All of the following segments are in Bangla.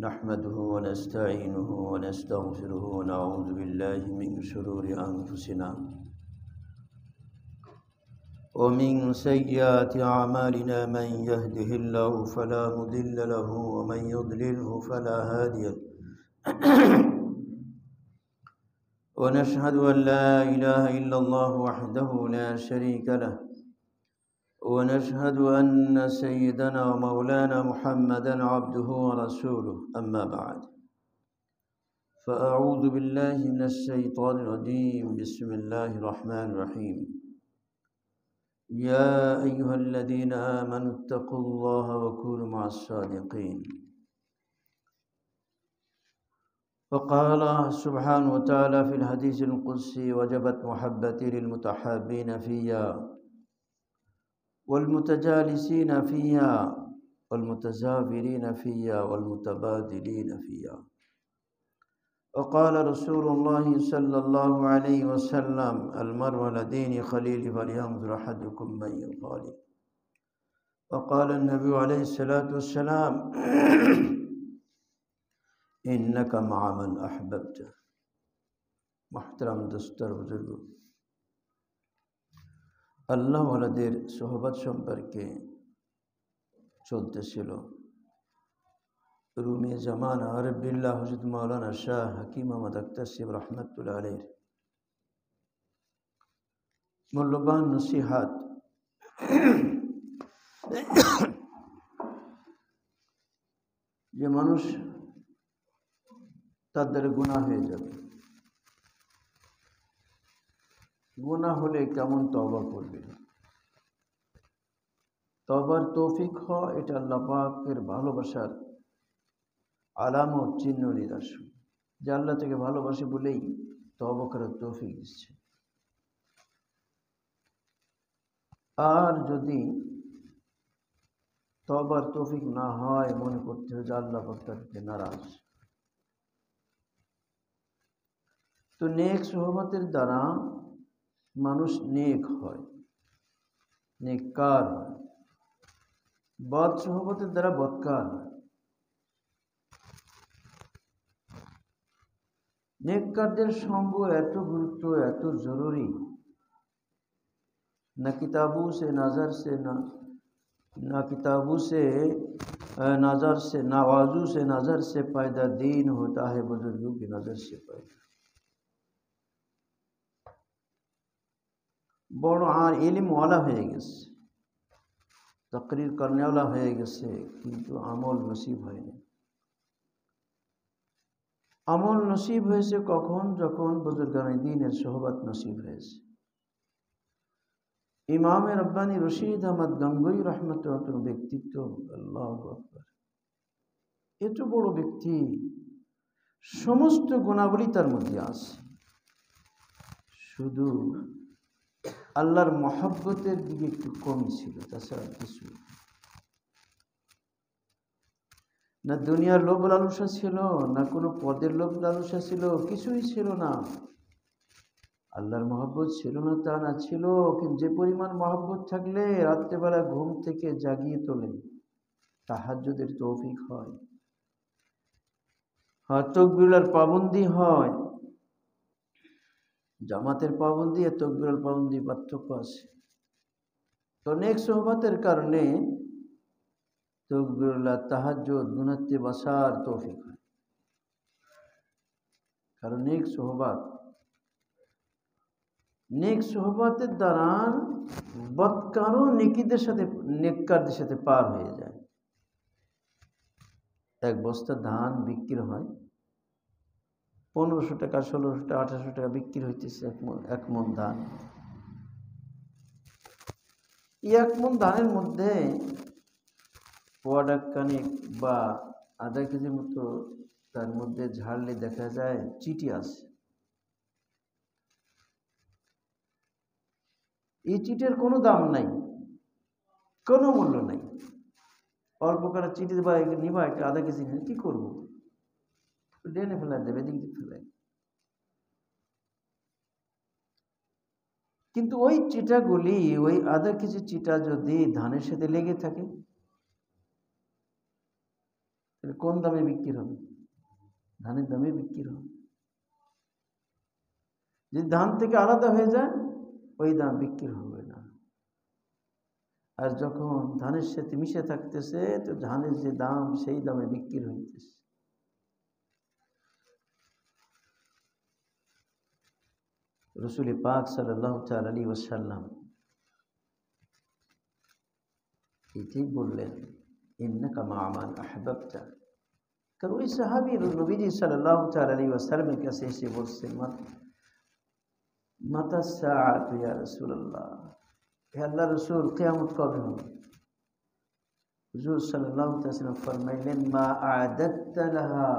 نحمده ونستعينه ونستغفره ونعوذ بالله من شرور أنفسنا ومن سيئات أعمالنا من يهده الله فلا مضل له ومن يضلله فلا هادي له ونشهد أن لا إله إلا الله وحده لا شريك له ونشهد أن سيدنا ومولانا محمدا عبده ورسوله أما بعد فأعوذ بالله من الشيطان الرجيم بسم الله الرحمن الرحيم يا أيها الذين آمنوا اتقوا الله وكونوا مع الصادقين وقال سبحانه وتعالى في الحديث القدسي وجبت محبتي للمتحابين فيا والمتجالسين فيها والمتزاورين فيها والمتبادلين فيها وقال رسول الله صلى الله عليه وسلم المرء على دين خليل فلينظر أحدكم من يخالف وقال النبي عليه الصلاة والسلام إنك مع من أحببت محترم دستر बुजुर्ग আল্লাহ ওয়ালাদের সোহবত সম্পর্কে চলতেছিল রুমি জামানা আরবিল্লাহ হযরত মাওলানা শাহ হাকিম আহমদ আখতার সাহেব রহমাতুল্লাহ আলাইহির মূল্যবান নসিহাত যে মানুষ তার দ্বারা গুনাহ হয়ে যাবে, গুনাহ হলে কেমন তওবা করবে, তওবার তৌফিক হয় এটা আল্লাহ পাকের ভালোবাসার আলামত, চিহ্ন, নিদর্শন যে আল্লাহ থেকে ভালোবাসে বলেই তওবা করার তৌফিক দিচ্ছে। আর যদি তওবার তৌফিক না হয় মনে করতে হবে যে আল্লাহ পাক তার থেকে নারাজ। তো নেক সোহবতের দ্বারা মানুষ নেক হয়, নেককার হয়। বদ সোহবতের দ্বারা বদকার হয়। নেককারদের সঙ্গ এত গুরুত্ব, এত জরুরি, না কিতাবু সে নজর সে না किताबों से नज़र से नवाजू से नज़र से पैदा दीन होता है बुजुर्गों की नज़र से पैदा। বড় আর ইলমওয়ালা হয়ে গেছে, তাকরীর করনেওয়ালা হয়ে গেছে, কিন্তু আমল নসিব হয়নি। আমল নসিব হয়েছে কখন? যখন বুজুর্গানে দ্বীনের সোহবত নসিব হয়েছে। ইমামে রব্বানী রশিদ আহমদ গঙ্গোই রহমতুল্লাহর ব্যক্তিত্ব, আল্লাহু আকবার, এত বড় ব্যক্তি, সমস্ত গুণাবলী তার মধ্যে আছে, শুধু আল্লাহর মহব্বতের দিকে একটু কম ছিল, তাছাড়া কিছু না। দুনিয়ার লোভ লালসা ছিল না, কোনো পদের লোভ লালসা ছিল, কিছুই ছিল না। আল্লাহর মহব্বত ছিল না তা না, ছিল, কিন্তু যে পরিমাণ মহব্বত থাকলে রাত্রেবেলা ঘুম থেকে জাগিয়ে তোলে, তাহাজ্জুদের তৌফিক হয়, তাকবীরের পাবন্দি হয়। জামাতের পাবন্দি আর তাকবীরের পাবন্দি পার্থক্য আছে। তো নেক সোহবতের কারণে তাকবীরুল্লাহ, তাহাজ্জুদ, গুনাতে বাসার তৌফিক হয়। কারণ নেক সোহবতের দ্বারা বদকারও নেককারদের সাথে পার হয়ে যায়। এক বস্তা ধান বিক্রি হয় 1500 টাকা, 1600 টাকা, 1800 টাকা বিক্রি হইতেছে এক মণ ধান। এক মণ ধানের মধ্যে পোয়া খানিক বা আধা কেজির মতো তার মধ্যে ঝাড়লে দেখা যায় চিঠি আছে। এই চিঠির কোনো দাম নাই, কোনো মূল্য নাই। অল্প করে চিঠি দেবা, নিবা একটা আধা কেজি, কি করবো? ড্রেনে ফেলাই দেবে, এদিক দিক ফেলাই। কিন্তু ওই চিটাগুলি, ওই আধা কেজি চিটা যদি ধানের সাথে লেগে থাকে, তাহলে কোন দামে বিক্রি হবে? ধানের দামে বিক্রি হবে। যদি ধান থেকে আলাদা হয়ে যায়, ওই দাম বিক্রি হবে না। আর যখন ধানের সাথে মিশে থাকতেছে, তো ধানের যে দাম, সেই দামে বিক্রি হইতেছে। রসুল পাক সাল্লাল্লাহু তাআলা আলাইহি ওয়াসাল্লাম এটাই বললেন, ইন্নাকা মা মান আহবাবতা। কারণ ওই সাহাবী নবীজি সাল্লাল্লাহু তাআলা আলাইহি ওয়াসাল্লামের কাছে এসে বলছেন, মাতা সাআতু ইয়া রাসূলুল্লাহ, হে আল্লাহর রাসূল, কিয়ামত কবে হবে? হুজুর সাল্লাল্লাহু তাআলা ওয়াসাল্লাম ফরমাইলেন, মা আ'দাদতা লাহা।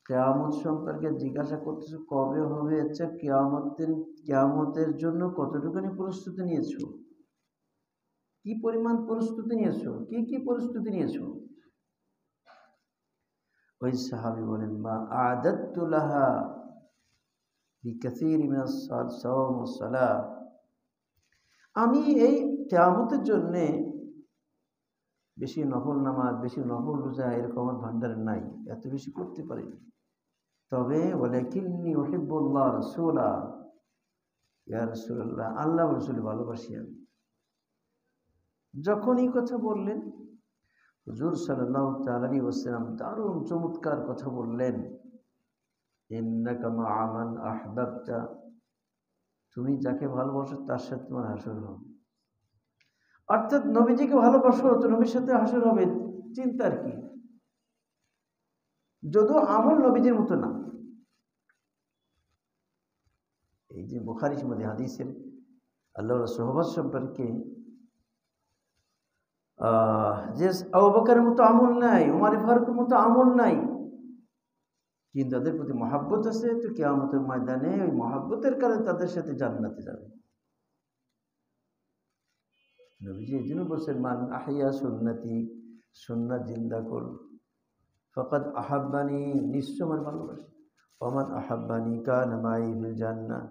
কিয়ামত সম্পর্কে জিজ্ঞাসা করতেছো কবে হবে, আচ্ছা কিয়ামতের জন্য কতটুকুনি প্রস্তুতি নিয়েছো, কি পরিমাণ প্রস্তুতি নিয়েছো, কি কি প্রস্তুতি নিয়েছো? ওই সাহাবী বলেন, মা আ'দাদতু লাহা বিকাসীর মিনাস সাওম ওয়াস সালাহ। আমি এই কিয়ামতের জন্য বেশি নফল নামাজ, বেশি নফল রোজা এরকম আমার ভান্ডারে নাই, এত বেশি করতে পারিনি। তবে ওয়ালাকিন্নী উহিব্বুল্লাহ রাসূলা, ইয়া রাসূলুল্লাহ, আল্লাহ রাসূল ভালোবাসি আমি। যখন এই কথা বললেন, হুজুর সাল্লাল্লাহু তাআলা আলাইহি ওয়াসাল্লাম দারুণ চমৎকার কথা বললেন, ইন্নাকা মা মান আহবাবতা, তুমি যাকে ভালোবাসো তার সাথে তোমার হাসর হবে। অর্থাৎ নবীজিকে ভালোবাসো তো নবীর সাথে হাসর হবে, চিন্তার কি? যদিও আমল নবীজির মতো না। এই যে বুখারীর মধ্যে হাদিসের আল্লাহর সোহবত সম্পর্কে, যে আবু বকরের মতো আমল নাই, উমর ফারুকের মতো আমল নাই, কিন্তু তাদের প্রতি মহাব্বত আছে, তো কিয়ামতের ময়দানে ওই মহাব্বতের কারণে তাদের সাথে জান্নাতে যাবে। নবীজি এই জন্য বলছেন, মান আহইয়া সুন্নতি, সুন্নাত জিন্দা কর, ফাকাদ আহাব্বানি, নিশ্চয় আমার ভালোবাসে, ওমান আহাব্বানি কানা মাই ফিল জান্নাহ।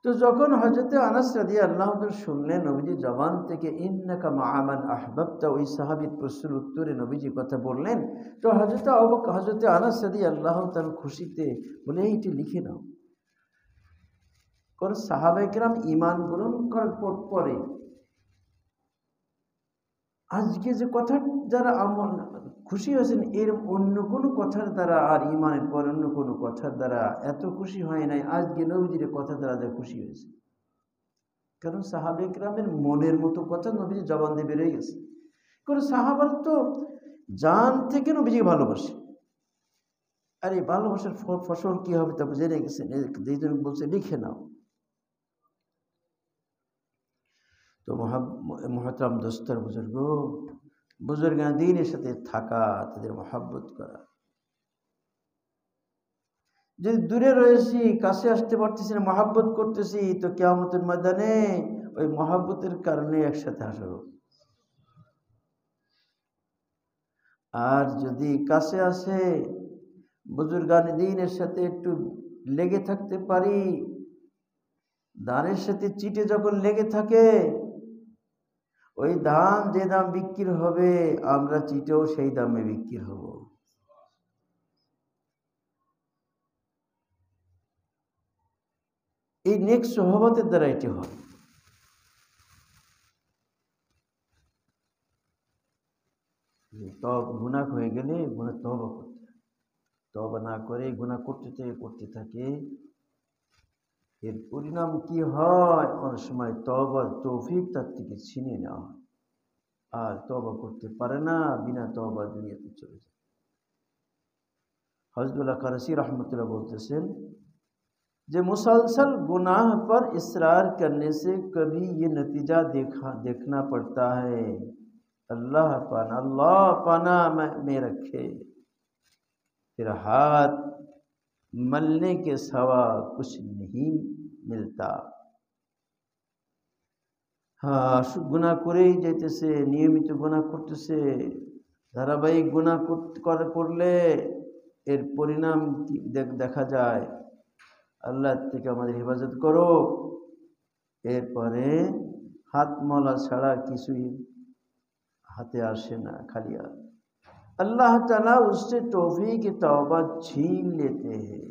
তো যখন হযরত আনাস রাদিয়াল্লাহু আনহু শুনলেন নবীজি জবান থেকে ইন্নাকা মা মান আহবাবতা, ওই সাহাবীর প্রশ্নের উত্তরে নবীজি কথা বললেন, তো হযরত আনাস রাদিয়াল্লাহু তাআলা খুশিতে বলে, এইটি লিখে নাও। কোন সাহাবায়ে কেরাম ঈমান গ্রহণ করার পরে আজকে যে কথা যারা আমল খুশি হয়েছেন, এর অন্য কোনো কথার দ্বারা আর ঈমানের পর অন্য কোনো কথার দ্বারা এত খুশি হয় নাই, আজকে নবীজির কথা দ্বারা যা খুশি হয়েছে। কারণ সাহাবায়ে কেরামের মনের মতো কথা নবীজি জবান দিয়ে বেরিয়ে গেছে। কারণ সাহাবারা তো জান থেকে নবীজিকে ভালোবাসে, আর এই ভালোবাসার ফসল কি হবে তা জেনে গেছেন, এই জন্য বলছে লিখে নাও। তো মুহতারাম দোস্তর বুজুর্গান দ্বীনের সাথে থাকা, তাদের মহব্বত করা। যদি দূরে রয়েছি, কাছে আসতে পারতেছি না, মহব্বত করতেছি, তো কিয়ামতের ময়দানে ওই মহব্বতের কারণে একসাথে হাসর। আর যদি কাছে আসে বুজুর্গান দ্বীনের সাথে একটু লেগে থাকতে পারি, ধানের সাথে চিটে যখন লেগে থাকে, ওই ধান যে দাম বিক্রি হবে, আমরা চিটেও সেই দামে বিক্রি হব। এই নেক সোহবতের দ্বারা এটি হয়। গুনাহ হয়ে গেলে গুনাহ তওবা করতে, তওবা না করে গুনাহ করতে থাকে, এর পরিণাম কি হয়? অনেক সময় তওবার তৌফিক তার থেকে ছিনিয়ে নেওয়া হয়, আর তওবা করতে পারে না, বিনা তওবা দুনিয়াতে চলে যায়। হযরত কারসি रहमतुल्लाह बोलतेছেন যে मुसलसल गुनाह पर इसरार करने से कभी ये नतीजा देखना पड़ता है, अल्लाह पाना में रखे, फिर हाथ मलने के सिवा कुछ नहीं मिलता। हाँ, गुनाह करेই যাইতেছে, নিয়মিত গুনাহ করতেছে, ধারাবাহিক গুনাহ করলে এর পরিণাম দেখা যায়। আল্লাহ থেকে আমাদের হেফাজত করো। এরপরে हाथ मौला छड़ा किसी हाथे आसे ना, खाली हाथ। अल्लाह ताला उससे तौफीक तौबा छीन लेते हैं।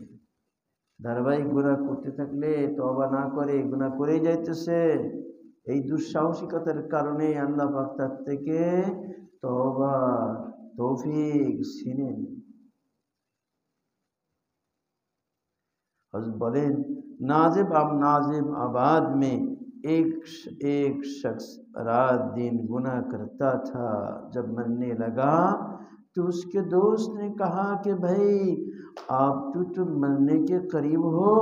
धारावाहिक गुनाह करते থাকলে তওবা না করে গুনাহ করেই যাইতেছে, এই দুঃসাহসিকতার কারণে আল্লাহ পাক তার থেকে তওবা তৌফিক ছিনেন। हज़रत बोलें, नाजिम आबाद में एक शख्स रात दिन गुनाह करता था। जब मरने लगा तो उसके दोस्त ने कहा कि भाई आप तो मरने के करीब हो,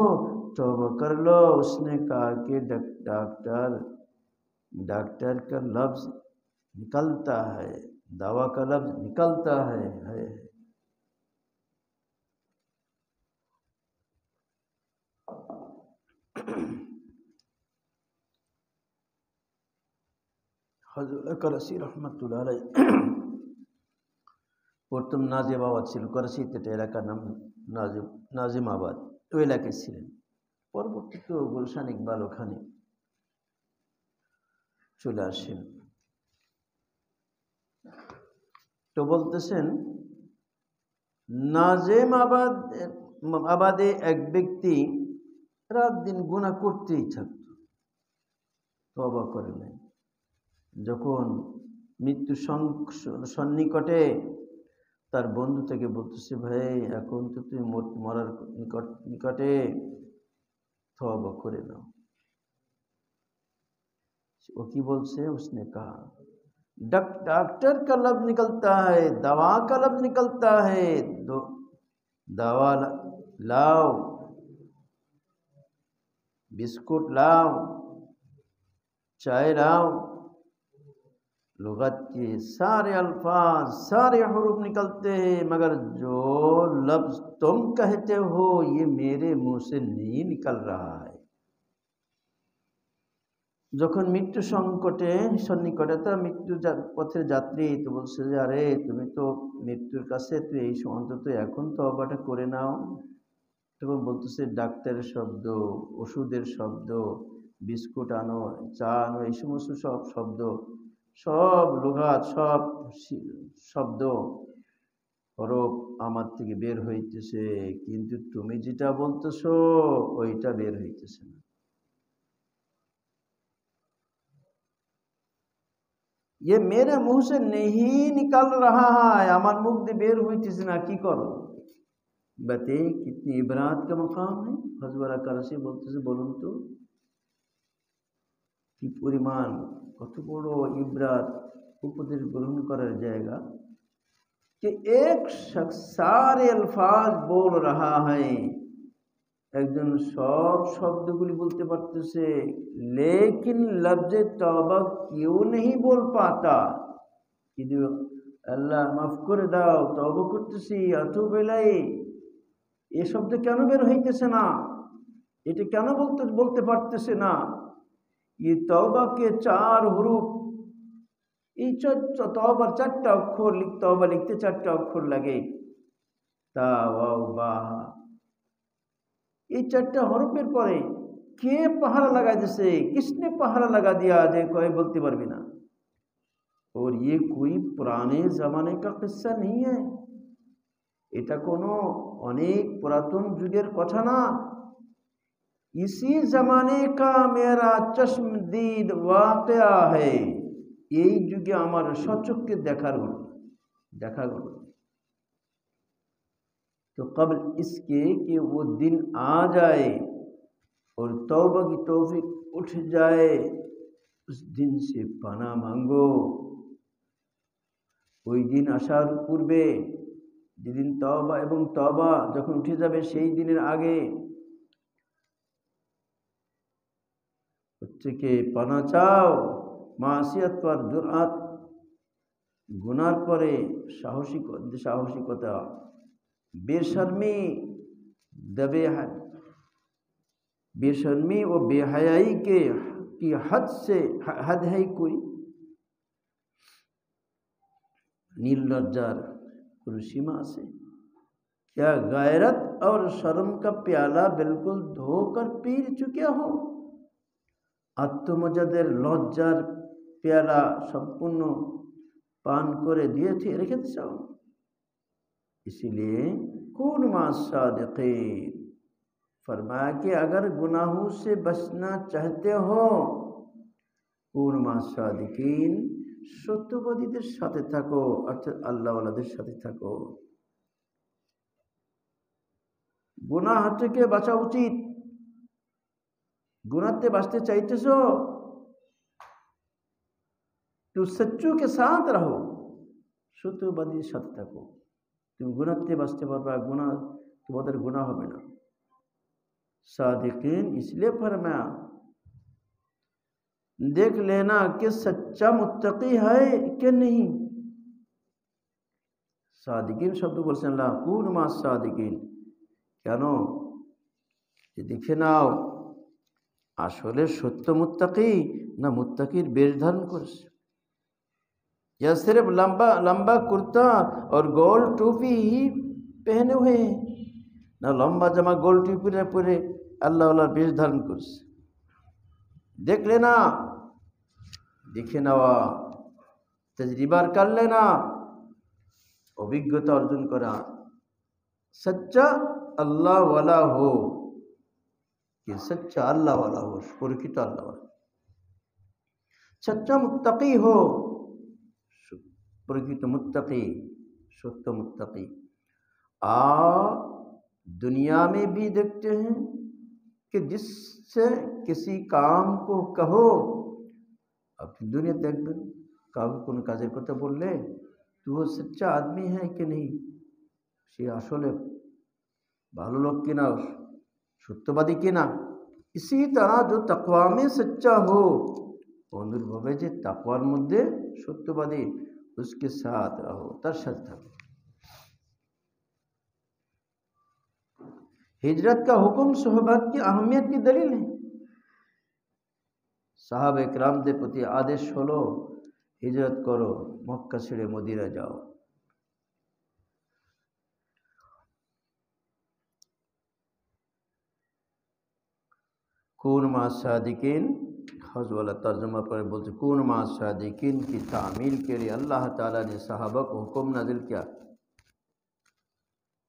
तौबा कर लो। उसने कहा कि डॉक्टर का लफ्ज़ निकलता है, दवा का लफ्ज़ निकलता है। हज़रत करसी रहमतुल्लाह अलैह প্রথম নাজিমাবাদ ছিল, করাচিতে এলাকার নাম নাজিমাবাদ, ওই এলাকায় ছিলেন। পরবর্তীতে গুলশান ইকবাল ওখানে চলে আসেন। তো বলতেছেন, নাজিমাবাদে এক ব্যক্তি রাত দিন গুনাহ করতেই থাকতো, তওবা করে নাই। যখন মৃত্যু সন্নিকটে তার বন্ধু থেকে বলতেছে, ভাই এখন তো তুমি মরার নিকটে, তওবা করে নাও। वो की बोलते हैं, उसने कहा डॉक्टर का लफ्ज़ निकलता है, दवा का लफ्ज़ निकलता है, दवा लाओ, बिस्कुट लाओ, चाय लाओ। लुगत के सारे अल्फाज, सारे हुरूफ निकलते हैं, मगर जो लफ्ज़ तुम कहते हो ये मेरे मुँह से नहीं निकल रहा है। যখন মৃত্যু সন্নিকটে তা মৃত্যু পথের যাত্রী তো বলছে যে, আরে তুমি তো মৃত্যুর কাছে, তুই এই অন্তত এখন তওবাটা করে নাও। তখন বলতেছে, ডাক্তারের শব্দ, ওষুধের শব্দ, বিস্কুট আনো, চা আনো, এই সমস্ত সব শব্দ, সব লুগাত, সব শব্দ হরফ আমার থেকে বের হইতেছে, কিন্তু তুমি যেটা বলতেছো ওইটা বের হইতেছে না। ये मेरे मुंह से नहीं निकल रहा है, আমার মুখ দিয়ে বের হইতেছে না, কি করো? বাতে कितनी इबरात का मकाम है। हज़रत करसी বলতেছে, বলুন তো কি পরিমাণ, কত বড় ইবরাত, উপদেশ গ্রহণ করার জায়গা कि एक शख्स सारे अल्फाज बोल रहा है, একজন সব শব্দগুলি বলতে পারতেছে, लेकिन लफ्ज़ तौबा क्यों नहीं बोल पाता। কিন্তু আল্লাহ মাফ করে দাও, তওবা করতেছি, আতুব ইলাই, এই শব্দ কেন বের হইতেছে না, এটা কেন বলতে পারতেছে না। ये तौबा के 4 হুরুফ, এই তওবার 4টা অক্ষর, তওবা লিখতে 4টা অক্ষর লাগে, তা ওয়াও বা। এই 4টা হরফের পরে কে পাহারা লাগাই দিছে, किसने पहरा लगा दिया যে কই বলতে পারবি না। और ये कोई पुराने ज़माने का किस्सा नहीं है, এটা কোনো অনেক পুরাতন যুগের কথা না। इसी ज़माने का मेरा चश्मदीद वाक़या है, এই যুগে আমার সচক্ষে দেখা গেল। तो कबल इसके कि वो दिन आ जाए और तौबा की तौफीक उठ जाए, उस दिन से पना मांगो। ওই দিন আসার পূর্বে, যেদিন তওবা এবং তওবা যখন উঠে যাবে সেই দিনের আগে থেকে পানা চাও। মাসিয়াত পর জুরআত, গুনার পরে সাহসিকতা, बेशर्मी दबे बेशर्मी व बेहयाई के की हद से हद है कोई, निर्लज्जार कोई सीमा से। क्या गैरत और शर्म का प्याला बिल्कुल धोकर पी चुके हो? আত্মমর্যাদার লজ্জার পেয়ালা সম্পূर्ण পান করে দিয়েছে রেখে চাও। इसलिए कून मा सादिकीन, फरमाया कि अगर गुनाहों से बचना चाहते हो कून मा सादिकीन, সত্যবাদীদের সাথে থাকো, অর্থাৎ আল্লাহওয়ালাদের সাথে থাকো। গুনাহ থেকে বাঁচা উচিত। गुनाहते बचते चाहते सो तो सच्चों के साथ रहो, सत्यवादी साथ থাকো। तुम गुनाहते बचते पारबा, गुनाह तुम्हारे गुनाह হবে না। सादिकीन इसलिए फरमाया देख लेना कि सच्चा मुत्तकी है कि नहीं। सादिकीन शब्द বলছেন আল্লাহ, কুন মা সাদিকিন, কেন দেখে নাও আসলে সত্য মুত্তাকি ना मुत्तकीर बेश धारण करेছে, या सिर्फ लंबा लंबा कुर्ता और गोल टोपी ही पहने हुए हैं, ना लंबा जमा गोल टोपी परे अल्लाह वाला बेश धारण करेছে। देख लेना, देखे नेওয়া, तजरिबार कर लेना, অভিজ্ঞতা অর্জন করা। सच्चा अल्लाह वाला हो, कि सच्चा अल्लाह वाला हो, प्रकृत अल्लाह वाला, सच्चा मुत्तकी हो, प्रकृत मुत्तकी, सत्य मुत्तकी। दुनिया में भी देखते हैं कि जिससे किसी काम को कहो, अपनी दुनिया देखबेन काउके कोनो काजेर कथा बोलले तो वो सच्चा आदमी है कि नहीं, से आसले भालो लोक किना, सत्यवादी किना। इसी तरह जो तकवा में सच्चा हो, अनुरूप जे तकवार मध्य सत्यवादी, उसके साथ रहो, तार साथ थाको। हिजरत का हुक्म सोहबत की अहमियत की दलील है। साहबे किरामদের প্রতি आदेश হলো हिजरत करो, मक्का ছেড়ে मदीना जाओ। कून मा सादिकीन, हज वाला तर्जुमा पर बोलते कून मा सादिकीन की तामील के लिए अल्लाह ताला ने साहबा को हुक्म नाजिल किया।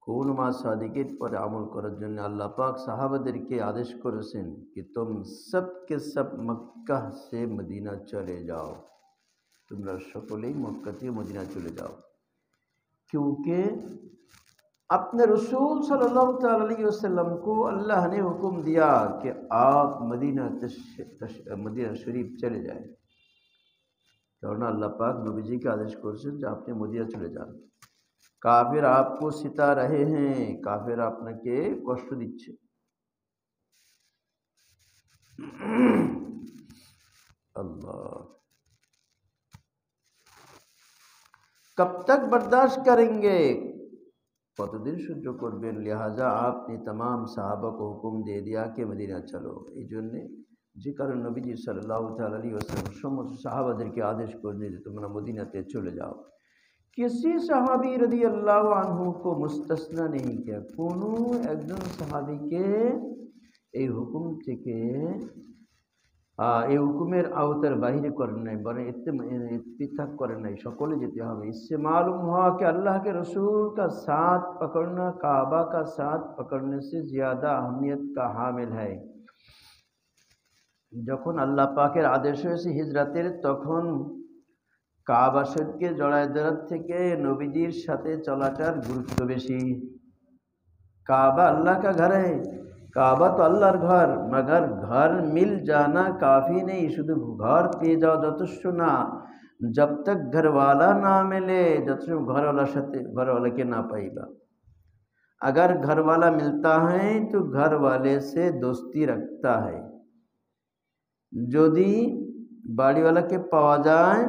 कून मा सादिकीन पर अमल करार जन्य अल्लाह पाक साहाबादेरके आदेश करेছেন कि तुम सब के सब मक्का से मदीना चले जाओ, तुमरा सकलेई मक्का থেকে मदीना चले जाओ। क्योंकि अपने रसूल सल्लल्लाहु अलैहि वसल्लम को अल्लाह ने हुक्म दिया कि आप मदीना शरीफ चले जाएं। কারণ আল্লাহ পাক নবীজিকে आदेश করেছেন যে আপনি মদিনা চলে যান। কাফির आपको सिता रहे हैं, কাফির আপনাকে কষ্ট দিচ্ছে। अल्लाह कब तक बर्दाश्त करेंगे, কতদিন সহ্য করবেন। লিহাজা আপনি तमाम সাহাবা को हुक्म दे दिया कि मदीना चलो। এই জন্য যে কারণে নবীজি সাল্লাল্লাহু তাআলা আলাইহি ওয়াসাল্লাম সমস্ত সাহাবাদেরকে আদেশ করলেন যে তোমরা মদিনাতে চলে যাও। किसी सहाबी रदी अल्लाह अन्हु को मुस्तस्ना नहीं किया, कोनो একজন সাহাবীকে এই হুকুম থেকে এই হুকুমের আওতার বাইরে করেন নাই, বরং पृथक करें नहीं, सकले जेते हबे। इससे मालूम हुआ कि अल्लाह के रसूल का साथ पकड़ना काबा का साथ पकड़ने से ज़्यादा अहमियत का हामिल है। যখন আল্লাহ পাকের আদেশ হয়েছে হিজরতের, তখন কাবা শরীফকে জড়ায় ধরার থেকে নবীজির সাথে চলাটার গুরুত্ব বেশি। काबा अल्लाह का घर है, काबा तो अल्लाहर घर, मगर घर मिल जाना काफ़ी नहीं, शुद्ध घर पे जाओ যথেষ্ট না, जब तक घर वाला ना मिले, जब तक घर वाला के ना पाएगा। अगर घर वाला मिलता है तो घर वाले से दोस्ती रखता है, যদি বাড়িওয়ালাকে পাওয়া যায়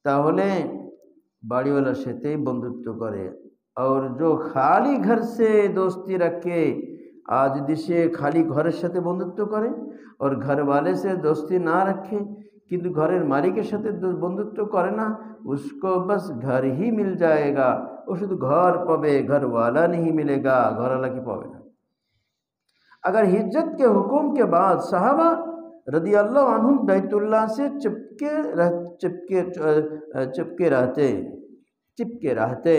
তাহলে বাড়িওয়ালার সাথে বন্ধুত্ব করে, और जो खाली घर से दोस्ती रखे, आज देशे खाली घरेर साथे बंधुत्व करे और घर वाले से दोस्ती ना रखे, किन्तु घरेर मालिकेर साथे बंधुत्व करे ना, उसको बस घर ही मिल जाएगा। वो शुधु घर पाबे, घर वाला नहीं मिलेगा, घर वाला की पाबे ना। अगर हिज्जत के हुक्म के बाद सहाबा रदी अल्लाह अन्हुम बैतुल्लाह से चिपके रहते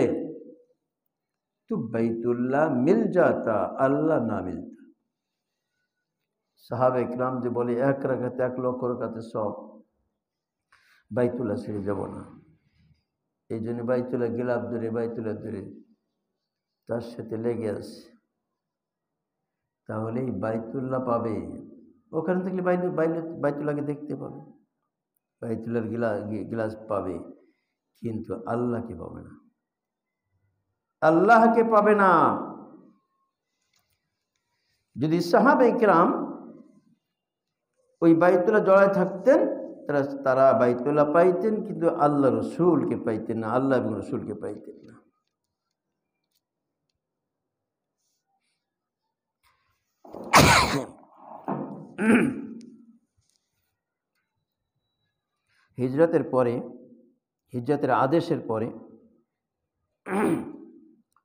तो बैतुल्लाह मिल जाता, अल्लाह ना मिलता। साहाबा इकराम जो बोले एक रकाते एक लक्ष रकाते सब বাইতুল্লাহ ছেড়ে যাব না, এই জন্য বাইতুল্লাহ গিলাফ ধরে বাইতুল্লাহ ধরে তার সাথে লেগে আছে, তাহলেই বাইতুল্লাহ পাবে। ওখানে থাকলে বাইতুল্লাহকে দেখতে পাবে, বাইতুল্লাহর গিলাস পাবে, কিন্তু আল্লাহকে পাবে না, আল্লাহকে পাবে না। যদি সাহাবা ইকরাম ওই বাইতুল্লাহ জড়ায় থাকতেন, তারা বাইতুল্লাহ পাইতেন, কিন্তু আল্লাহ রসুলকে পাইতেন না, আল্লাহ এবং রসুলকে পাইতেন না। হিজরতের পরে, হিজরতের আদেশের পরে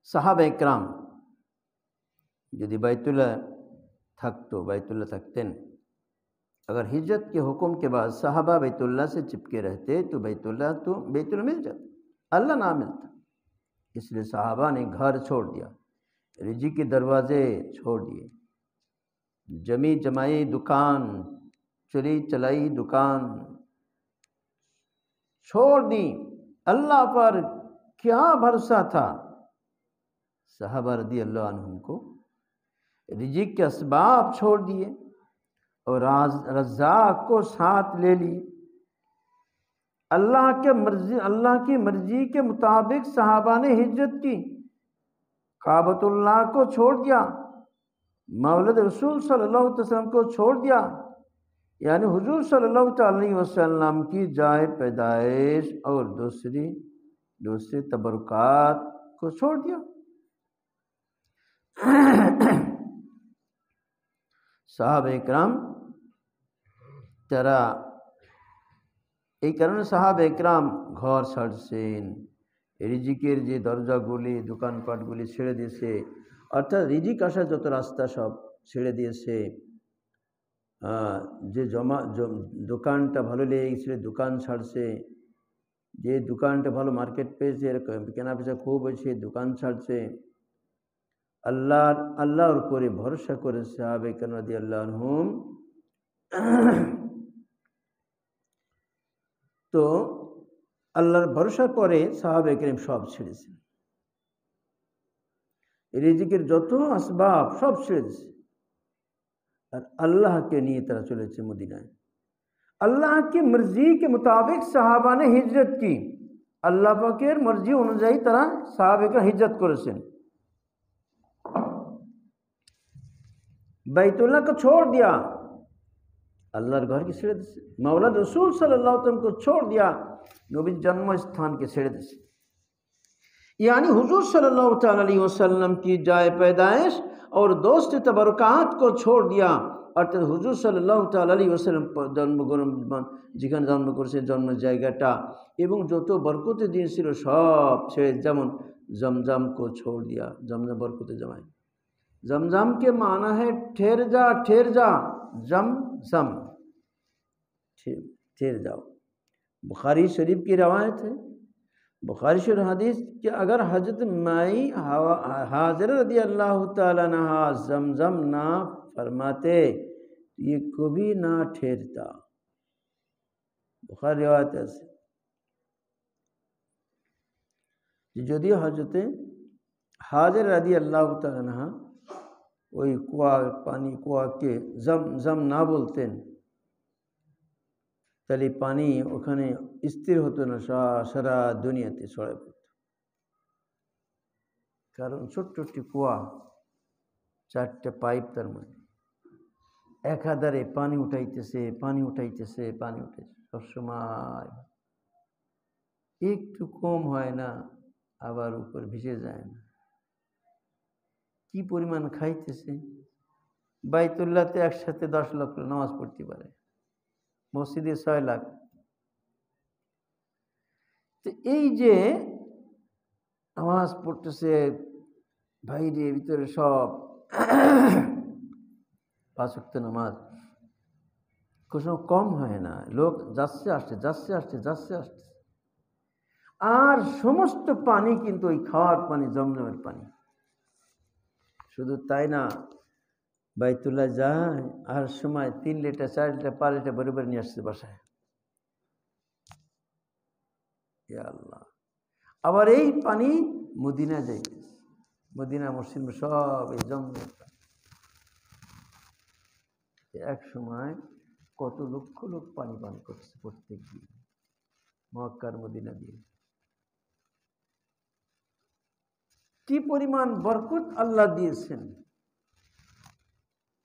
সাহাবা ইকরাম যদি বাইতুল্লাহ থাকতেন, अगर हिजरत के हुक्म के बाद साहबा बैतुल्लाह से चिपके रहते तो बैतुल्लाह मिल जाता, अल्लाह ना मिलता। इसलिए साहबा ने घर छोड़ दिया, रिजी के दरवाजे छोड़ दिए, जमी जमाई दुकान, चली चलाई दुकान छोड़ दी। अल्लाह पर क्या भरोसा था। साहबा रदी अल्लाह अन्हुम को रिजिक के असबाब छोड़ दिए और रज़्ज़ाक़ को साथ ले ली। अल्लाह की मर्जी के मुताबिक सहाबा ने हिजरत की, काबतुल्लाह को छोड़ दिया, मौलद रसूल सल्लल्लाहु अलैहि वसल्लम को छोड़ दिया, यानी हुजूर सल्लल्लाहु अलैहि वसल्लम की जाए पैदाइश और दूसरे तबरुकात को छोड़ दिया। साहबा इकराम তারা এই কারণে সাহাবা ইকরাম ঘর ছাড়ছেন, রিজিকের যে দরজাগুলি দোকানপাটগুলি ছেড়ে দিয়েছে, অর্থাৎ রিজিক আসার যত রাস্তা সব ছেড়ে দিয়েছে। যে দোকানটা ভালো লেগে গেছিল দোকান ছাড়ছে, যে দোকানটা ভালো মার্কেট পেয়েছে, কেনা বেচা খুব হয়েছে, দোকান ছাড়ছে। আল্লাহর উপরে ভরসা করে সাহাবা ইকরাম রাদিয়াল্লাহু আনহুম তো আল্লাহর ভরসার পরে সাহাবা ইকরাম সব ছেড়েছে, রিজিকের যত আসবাব সব ছেড়েছে, और अल्लाह के लिए तरह चले मदीना। अल्लाह की मर्जी के मुताबिक साहबा ने हिजरत की, अल्लाह पाकेर मर्जी अनुयायी तरह साहबा का हिजरत करेছেন। बैतुल्लाह को छोड़ दिया, अल्लाहर घर के ছেড়ে দিয়েছে, मौला रसूल सल्लल्लाहु अलैहि वसल्लम को छोड़ दिया, नबीर जन्म स्थान के ছেড়ে দিয়েছে, यानी हुजूर सल्लल्लाहु अलैहि वसल्लम की जाए पैदाइश और दोस्त तबरुकात को छोड़ दिया। अर्थात हुजूर सल्लल्लाहु अलैहि वसल्लम जन्मग्रहण যেখানে জন্ম করেছে জন্ম জায়গাটা এবং যত বরকতে দিয়েছিল সব ছেড়ে, যেমন जमजम को छोड़ दिया, जमजम बरकते जमाए। जमजम के माना है ठहर जा, ठहर जा, जमजम ठहर जाओ। बुखारी शरीफ की रवायत है, बुखारी शरीफ हदीस कि अगर हजरत माई हाजरा रदी अल्लाह ताला अन्हा जमजम ना फरमाते ये कभी ना ठहरता। बुखारी रवायत है যদিও হজরতে হাজরা রাদিয়াল্লাহু তাআলা আনহা ওই কুয়াকে জমজম না বলতেন তাহলে পানি ওখানে স্থির হতো না, সারা দুনিয়াতে ছড়ায় পড়ত। কারণ ছোট্ট একটি কুয়া, চারটা পাইপ, তার মানে একাধারে পানি উঠাইতেছে সবসময়, একটু কম হয় না, আবার উপর ভেসে যায় না। কি পরিমাণ খাইতেছে। বাইতুল্লাহতে একসাথে 10 লক্ষ নামাজ পড়তে পারে, মসজিদে 6 লাখ। তো এই যে নামাজ পড়তেছে বাইরে ভিতরে সব 5 ওয়াক্ত নামাজ কোনো কম হয় না, লোক যাচ্ছে আসছে। আর সমস্ত পানি কিন্তু ওই খাওয়ার পানি, জমজমের পানি। শুধু তাই না, বাইতুল্লাহ যায় আর সময় 3 লিটার 4 লিটার 5 লিটার বরাবর নিয়ে আসছে বাসায়। ইয়া আল্লাহ। আবার এই পানি মদিনা যাইতেছে, মদিনা মসজিদ সব এই জমজমের পানি। এক সময় কত লক্ষ লোক পানি পান করছে প্রত্যেক দিন মক্কার মদিনা দিয়ে। কি পরিমাণ বরকত আল্লাহ দিয়েছেন।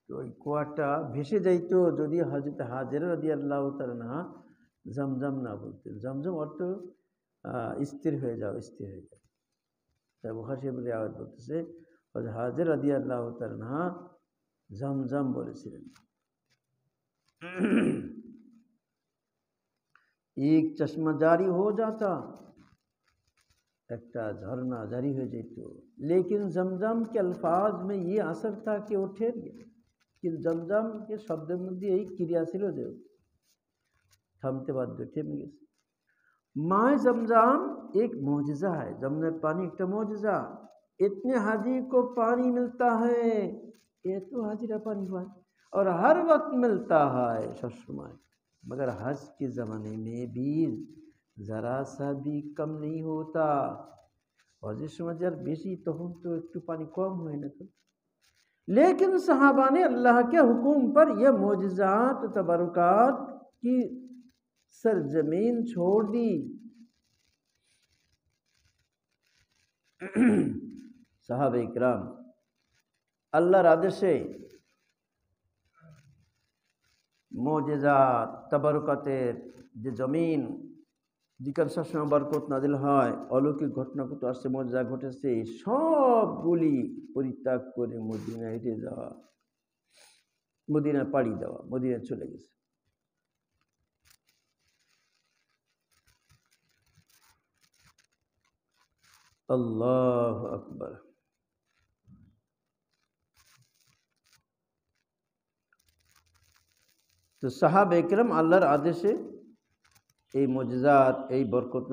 তো ওই কুয়াটা ভেসে যাইতো যদি হযরত হাজেরা রাদিয়াল্লাহু তাআলা না জমজম না বলতেন। জমজম অর্থ স্থির হয়ে যাও, স্থির হয়ে যাও। তাই বুখারী শরীফের রিওয়ায়াত বলতেছে হযরত হাজেরা রাদিয়াল্লাহু তাআলা না জমজম বলেছিলেন। एक चश्मा जारी हो जाता, একটা ঝর্ণা জারি হয়ে যেত। लेकिन जमजम के अल्फाज में ये असर था कि वो ठहर गया। कि जमजम के শব্দের মধ্যে এই ক্রিয়া ছিল যে থামতে বাধ্য, থেমে গেছে। माए जमजम एक मौजज़ा है, जमजम पानी एक मौजज़ा। इतने हाजी को पानी मिलता है, ये तो हाजिरा पानी हुआ और हर वक्त मिलता है सब समय, मगर हज के ज़माने में भी ज़रा सा भी कम नहीं होता। हज समय यार बेशी तখন तो একটু पानी कम हुए ना तो, लेकिन सहाबा ने अल्लाह के हुक्म पर यह मौजज़ात तबरुकात की सरजमीन छोड़ दी। साहब इकराम अल्लाहर आदेशे मौजज़ात तबरुकातेर যে জমিন যেখানে সবসময় বরকত নাজিল হয়, অলৌকিক ঘটনা কত আসছে, মৌজা ঘটেছে, সবগুলি পরিত্যাগ করে মদিনা হেঁটে যাওয়া, মদিনা পাড়ি দেওয়া, মদিনা চলে গেছে। আল্লাহু আকবার। তো সাহাবা ইকরাম আল্লাহর আদেশে এই মজজাত, এই बरकत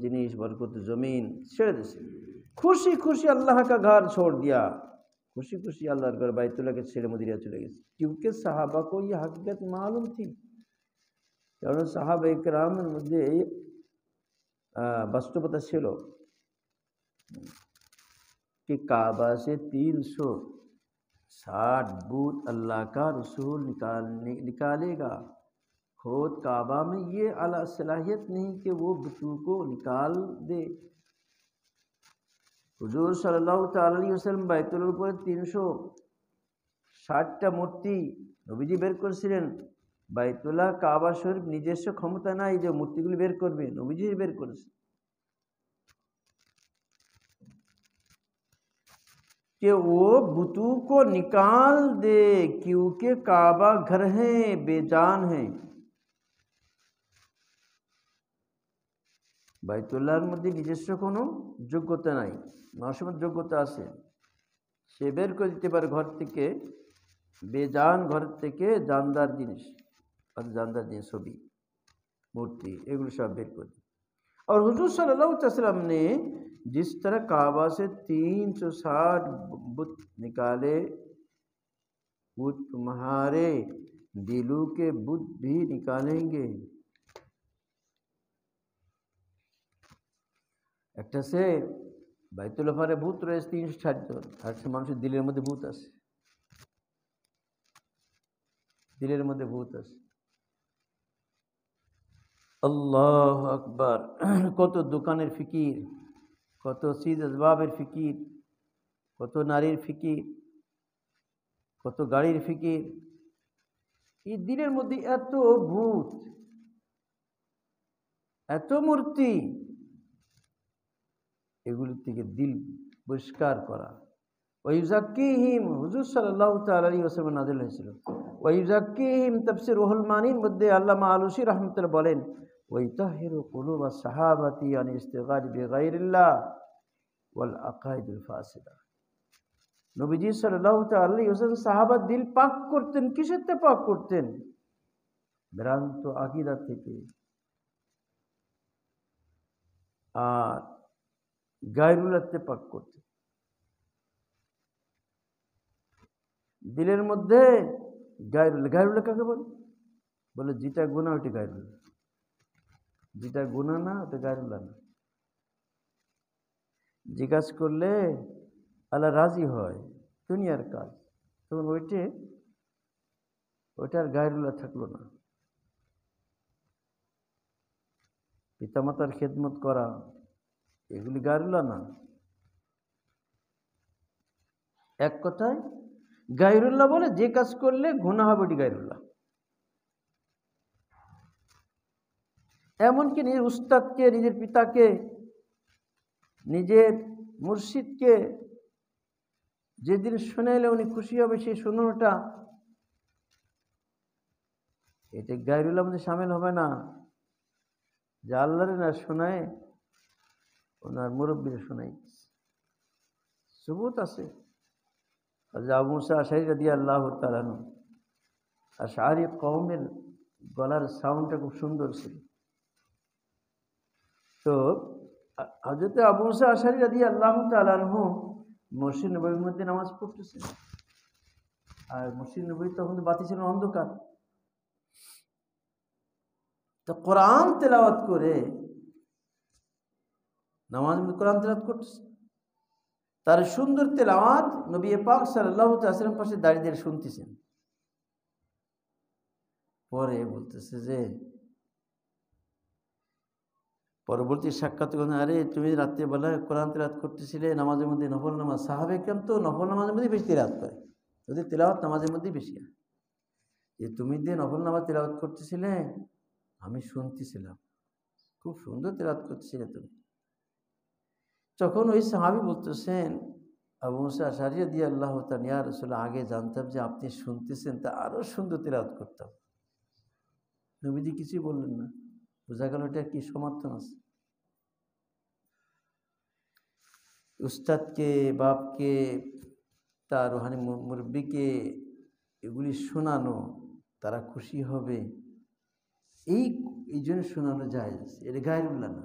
जिनिस, बरकत ज़मीन छेड़ दिए। खुशी खुशी अल्लाह का घर छोड़ दिया, खुशी खुशी अल्लाहर घर বাইতুল্লাহ के छेड़े मदीना चले गए, क्योंकि साहबा को ये हकीकत मालूम थी। কারণ সাহাবা ইকরামের মধ্যে বাস্তবতা ছিল कि काबा से 360 बूत अल्लाह का रसूल निकालेगा। खुद काबा में ये अला सलाहियत नहीं कि वो बुतों को निकाल दे। हुजूर सल्लल्लाहु ताला अलैहि वसल्लम বাইতুল উপরে 360টা মূর্তি নবীজি বের করেছিলেন। বাইতুল্লাহ কাবা শরীফ নিজস্ব ক্ষমতা নাই যে মূর্তিগুলি বের করবে, নবীজি বের করেছে। कि वो बुतों को निकाल दे, क्योंकि काबा घर है, बेजान है। বাইতুল্লাহর মধ্যে নিজস্ব কোনো যোগ্যতা নাই, মানুষের যোগ্যতা আছে, সে বের করে দিতে পারে ঘর থেকে, বেজান ঘর থেকে জানদার জিনিস, জানদার জিনিস, ছবি, मूर्ति, एगुलो सब बेर कर दी। और हुजूर सल्लल्लाहु अलैहि वसल्लम ने जिस तरह काबा से 360 बुत निकाले, वो तुम्हारे दिलों के बुत भी निकालेंगे। একটা সে বাইতুল ফারে ভূত রয়েছে 360 জন, আর সে মানুষের দিলের মধ্যে ভূত আছে, দিলের মধ্যে ভূত আছে। আল্লাহু আকবার। কত দোকানের ফিকির, কত চিজ আসবাবের ফিকির, কত নারীর ফিকির, কত গাড়ির ফিকির, এই দিলের মধ্যে এত ভূত, এত মূর্তি, এগুলি থেকে দিল পরিষ্কার করা। ওয়াইউযাক্কিহিম, হুজুর সাল্লাল্লাহু তাআলা আলাইহি ওয়াসাল্লাম নাযিল হয়েছিল। ওয়াইউযাক্কিহিম তাফসীর রুহুল মানির মধ্যে আল্লামা আলুসী রাহমাতুল্লাহ বলেন, ওয়াইতাহিরু কুলুবাস সাহাবাতি আন ইসতিগাল বিগাইরিল্লাহ ওয়াল আকাইদুল ফাসিদা। নবীজি সাল্লাল্লাহু তাআলা আলাইহি ওয়াসাল্লাম সাহাবার দিল পাক করতেন। কিসেতে পাক করতেন? ভ্রান্ত আকীদা থেকে আর গায়রুল্লাহতে পাক করতেন। দিলের মধ্যে গায়রুল্লাহ কাকে বলে? বলে যেটা গুনাহ ওইটা গায়রুল্লাহ, যেটা গুনাহ না ওটা গায়রুল্লাহ না। যে কাজ করলে আল্লাহ রাজি হয়, দুনিয়ার কাজ, তখন ওইটার গায়রুল্লাহ থাকলো না। পিতামাতার খেদমত করা, এগুলি গায়রুল্লাহ না। এক কথায় গায়রুল্লাহ বলে যে কাজ করলে গুনাহ হবে ওটি গায়রুল্লাহ। এমনকি নিজের উস্তাদকে, নিজের পিতাকে, নিজের মুর্শিদকে যেদিন শোনাইলে উনি খুশি হবে, সেই শোনানোটা এটা গায়রুল্লাহর মধ্যে শামিল হবে না। যে আল্লাহরে না শোনায়, ওনার মুরব্বীরে শোনাই। সুবুত আছে। আবু মুসা আশআরী রাদিয়াল্লাহু তাআলা আনহু, আশআরী কওমের গলার সাউন্ডটা খুব সুন্দর ছিল। তো হযরত আবু মুসা আশআরী রাদিয়াল্লাহু তাআলা আনহু মসজিদ নববীর মধ্যে নামাজ পড়তেছেন। আর মসজিদ নববী তখন বাতি ছিল, অন্ধকার। তো কোরআন তেলাওয়াত করে নামাজ মধ্যে কোরআন তেলাওয়াত করতেছে। তার সুন্দর তেলাওয়াত নবী পাক সাল্লাল্লাহু আলাইহি ওয়াসাল্লাম পাশে দাঁড়িয়ে শুনতেছেন। পরে বলতেছে যে, পরবর্তী সাক্ষাৎ, আরে তুমি রাত্রেবেলা কোরআন তেলাওয়াত করতেছিলে, নামাজের মধ্যে নফল নামাজ। সাহাবায়ে কেরাম তো নফল নামাজের মধ্যে বেশি তেলাওয়াত করে, যদি তেলাওয়াত নামাজের মধ্যেই বেশি হয়। যে তুমি যে নফল নামাজ তেলাওয়াত করতেছিলে, আমি শুনতেছিলাম, খুব সুন্দর তেলাওয়াত করতেছিলে তুমি। তখন ওই সাহাবী বলতেছেন, আবু মুসা আশআরী রাদিয়াল্লাহু তাআলা, ইয়া রাসূলুল্লাহ, আগে জানতাম যে আপনি শুনতেছেন তা আরো সুন্দর তেলাওয়াত করতাম। নবীজি কিছুই বললেন না। বোঝা গেল এটা কি সমর্থন আছে। উস্তাদকে, বাপকে, তার রুহানি মুরব্বিকে এগুলি শোনানো, তারা খুশি হবে, এই জন্য শোনানো যায়। এটা গায়রুল্লাহ না।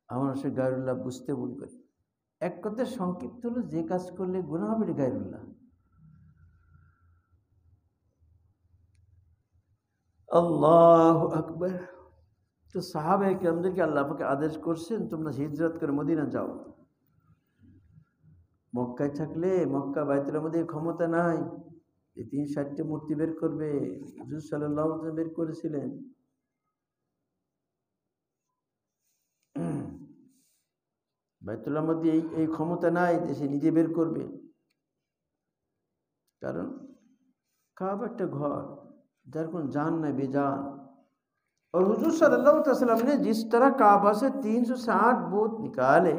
আমরা সে গায়রুল্লাহ বুঝতে ভুল করি। এক কথায় সংক্ষিপ্ত হলো, যে কাজ করলে গুনাহ হবে এটা গায়রুল্লাহ। আল্লাহু আকবার। তো সাহাবায়ে কেরামদেরকে আল্লাহ পাক আদেশ করছেন, তোমরা হিজরত করে মদিনা যাও। মক্কায় থাকলে, মক্কা বাইতুল মধ্যে ক্ষমতা নাই, এই 360টি মূর্তি বের করবে। হুজুর সাল্লাল্লাহু আলাইহি ওয়াসাল্লাম বের করেছিলেন। বাইতুল্লাহর মধ্যে এই ক্ষমতা নাই যে সে নিজে বের করবে, কারণ কাবা একটা ঘর, যার কোনো জান নাই, বেজান। और हुजूर सल्लल्लाहु अलैहि वसल्लम ने जिस तरह काबा से 360 बुत निकाले,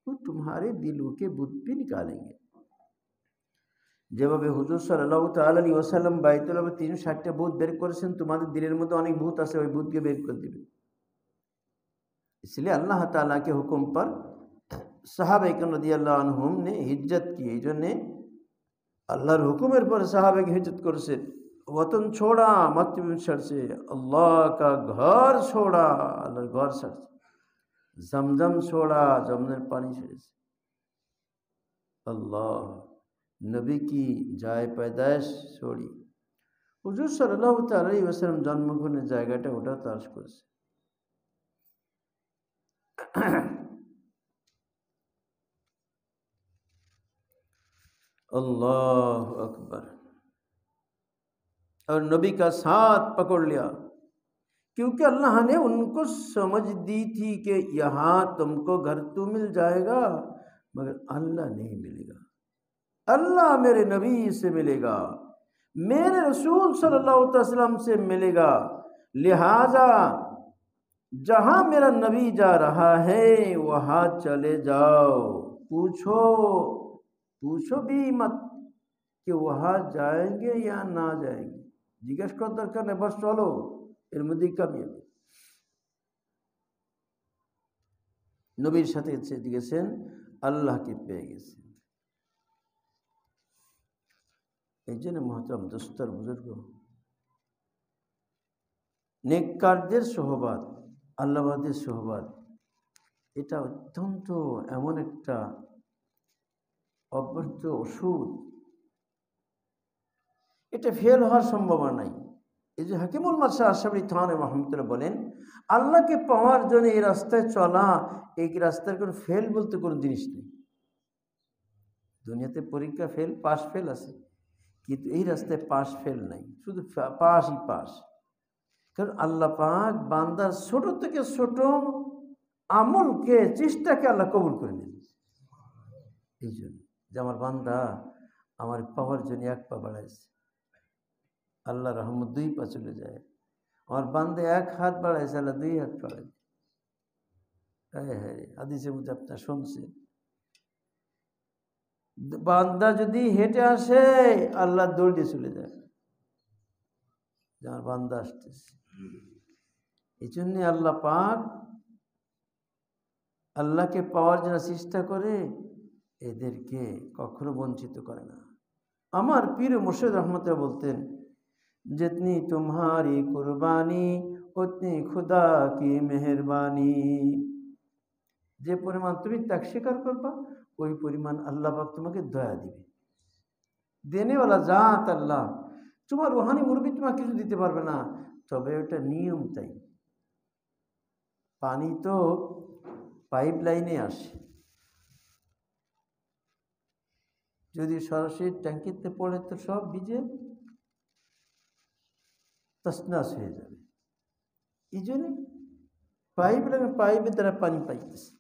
वो तुम्हारे दिलों के बुत भी निकालेंगे। যেভাবে হুজুর সাল্লাল্লাহু তাআলা আলাইহি ওয়াসাল্লাম বাইতুল্লাহ 360টা বুত বের করেছেন, তোমাদের দিলের মধ্যে অনেক ভূত আছে, ওই ভূতকে বের করে দিবেন। इसलिए अल्लाह ताला के हुक्म पर साहबे किराम রাদিয়াল্লাহু আনহুম ने हिज्जत की। এই জন্যে আল্লাহর হুকুমের পর সাহাবাকে হিজরত করেছে। वतन छोड़ा, मातृभूमि से, अल्लाह का घर छोड़ा, अल्लाहर घर ছাড়ছে। जमजम छोड़ा, जमजमेর পানি ছেড়েছে। अल्लाह नबी की जाय पैदाइश छोड़ी। হুজুর সাল্লাল্লাহু তাআলা আলাইহি ওয়াসাল্লাম জন্মগ্রহণের জায়গাটা ওটা তালাশ করেছে। अल्लाह अकबर। और नबी का साथ पकड़ लिया, क्योंकि अल्लाह ने उनको समझ दी थी कि यहाँ तुमको घर तो मिल जाएगा, मगर अल्लाह नहीं मिलेगा। अल्लाह मेरे नबी से मिलेगा, मेरे रसूल सल्लल्लाहु अलैहि वसल्लम से मिलेगा। लिहाजा जहां मेरा नबी जा रहा है वहां चले जाओ, पूछो पूछो भी मत कि वहां जाएंगे या ना जाएंगे, জিজ্ঞেস করার দরকার নেই, বস চলো, এর মধ্যেই কামিয়াবি। নবীর সাথে গেছেন, আল্লাহকে পেয়ে গেছেন। এই জন্য মহতরম দোস্তর বুজুর্গ, নেককারদের সোহবাত, আল্লাহবাদের সোহবাত, এটা অত্যন্ত এমন একটা অব্যর্থ ওষুধ, এটা ফেল হওয়ার সম্ভাবনা নাই। এই যে হাকিমুল মাসা আশরাফি থানভী রহমাতুল্লাহ বলেন, আল্লাহকে পাওয়ার জন্য এই রাস্তায় চলা, এই রাস্তার কোনো ফেল বলতে কোনো জিনিস নেই। দুনিয়াতে পরীক্ষা ফেল পাস ফেল আছে, কিন্তু এই রাস্তায় পাস ফেল নাই, শুধু পাসই পাস। কারণ আল্লাহ পাক বান্দার ছোট থেকে ছোট আমলকে, চেষ্টাকে আল্লাহ কবুল করে নেন। এই জন্য যে আমার বান্দা আমার পাওয়ার জন্য এক পা বাড়াইছে, আল্লাহ রহমত 2 পা চলে যায়। আমার বান্দা 1 হাত বাড়াইছে, আল্লাহ 2 হাত বাড়ায়। হ্যাঁ, হাদিসের মধ্যে আপনার শুনছেন, বান্দা যদি হেঁটে আসে আল্লাহ দৌড়ে চলে যায়, আমার বান্দা আসতেছে। এই জন্যে আল্লাহ পাক আল্লাহকে পাওয়ার জন্য চেষ্টা করে, এদেরকে কখনো বঞ্চিত করে না। আমার পীর মুর্শিদ রহমতুল্লাহ বলতেন, जितनी तुम्हारी कुर्बानी उतनी खुदा की मेहरबानी, যে পরিমাণ তুমি ত্যাগ স্বীকার করবা ওই পরিমাণ আল্লাহ পাক তোমাকে দয়া দিবে। দেনেওয়ালা জাত আল্লাহ। তোমার রুহানি মুরব্বি তোমাকে কিছু দিতে পারবে না, তবে ওটা নিয়ম তাই। পানি তো পাইপ লাইনে আসে, যদি সরাসরি ট্যাঙ্কিতে পড়ে তো সব ভিজে তছনছ হয়ে যাবে। এই জন্য পাইপ লাইনে, পাইপের দ্বারা পানি পাইতেছে।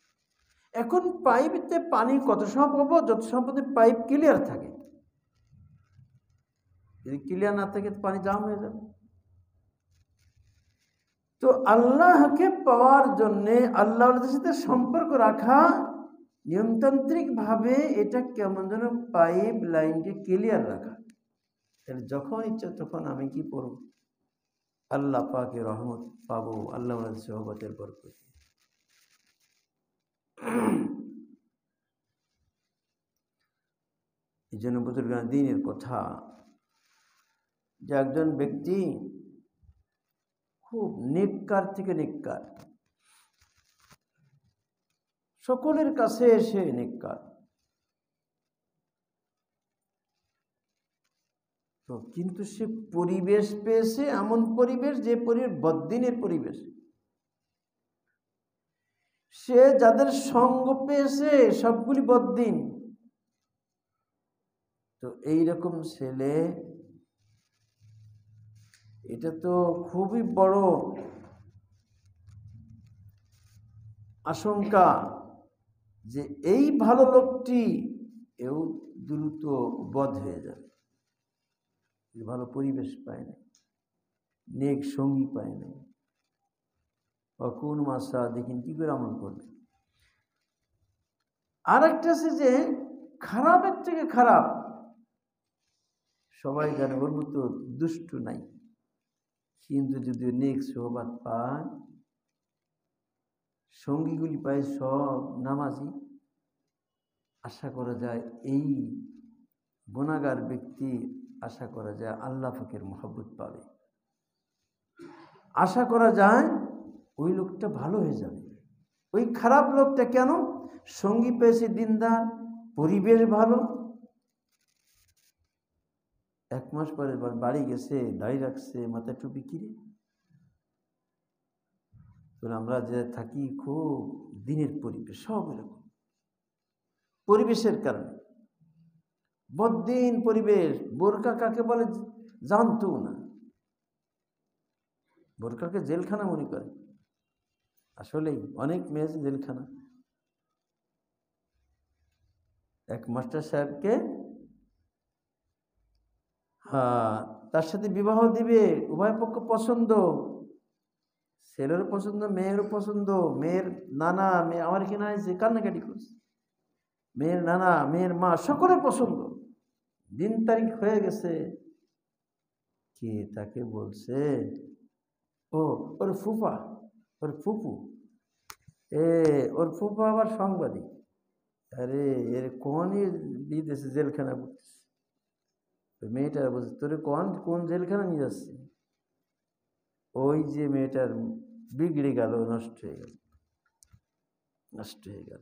এখন পাইপেতে পানি কত সময় পাবো? যত সময় পাইপ ক্লিয়ার থাকে। যদি ক্লিয়ার না থাকে তো পানি জাম হয়ে যাবে। তো আল্লাহকে পাওয়ার জন্যে আল্লাহর সাথে সম্পর্ক রাখা, নিয়মতান্ত্রিকভাবে এটা কেমন যেন পাইপ লাইনকে ক্লিয়ার রাখা। যখন ইচ্ছা তখন আমি কি করব? আল্লাহ পাকের রহমত পাবো, আল্লাহর সোহবতের বরকতে। এই জন্য বুজুর্গান দ্বীনের কথা, যে একজন ব্যক্তি খুব নেককার থেকে নেককার, সকলের কাছে এসে নেককার, তো কিন্তু সে পরিবেশ পেয়েছে এমন পরিবেশ, যে বদ্দিনের পরিবেশ। সে যাদের সঙ্গ পেয়েছে সবগুলি বদ্দিন। তো এইরকম ছেলে, এটা তো খুবই বড় আশঙ্কা যে এই ভালো লোকটি এও দ্রুত বধ হয়ে যাবে। ভালো পরিবেশ পায় না, নেক সঙ্গী পায় না, কোন মাসা দেখিন কি করে আমল করবে। আর একটা আছে যে খারাপের থেকে খারাপ, সবাই জানে ওর মতো দুষ্ট নাই, কিন্তু যদি নেক সোহবাত পায়, সঙ্গীগুলি পায় সব নামাজি, আশা করা যায় এই গুনাহগার ব্যক্তি, আশা করা যায় আল্লাহ পাকের মহব্বত পাবে, আশা করা যায় ওই লোকটা ভালো হয়ে যাবে। ওই খারাপ লোকটা কেন? সঙ্গী পেয়েছে দিনদার, পরিবেশ ভালো, 1 মাস পরে বাড়ি গেছে, দাড়ি রাখছে, মাথায় টুপি, কিরে তো আমরা যে থাকি খুব দিনের পরিবেশ, সব এরকম পরিবেশের কারণে। বদ্দিন পরিবেশ। বোরকা কাকে বলে জানতো না, বোরকাকে জেলখানা মনে করে। আসলেই অনেক মেয়ে জেলখানা। এক মাস্টার সাহেবকে তার সাথে বিবাহ দিবে, উভয় পক্ষ পছন্দ, ছেলেরও পছন্দ, মেয়েরও পছন্দ, মেয়ের নানা, মেয়ে আমার এখানে আছে কান্নাকাটি করছে, মেয়ের নানা, মেয়ের মা, সকলের পছন্দ। দিন তারিখ হয়ে গেছে, কে তাকে বলছে, ও ওর ফুফা, ওর ফুফু, ওর ফুফা আবার সাংবাদিক। আরে এর কোনই বিদেশে জেলখানা করতেছে। মেয়েটা বলছে, তোরে কোন জেলখানা নিয়ে যাচ্ছে? ওই যে মেয়েটার বিগড়ে গেল, নষ্ট হয়ে গেল, নষ্ট হয়ে গেল,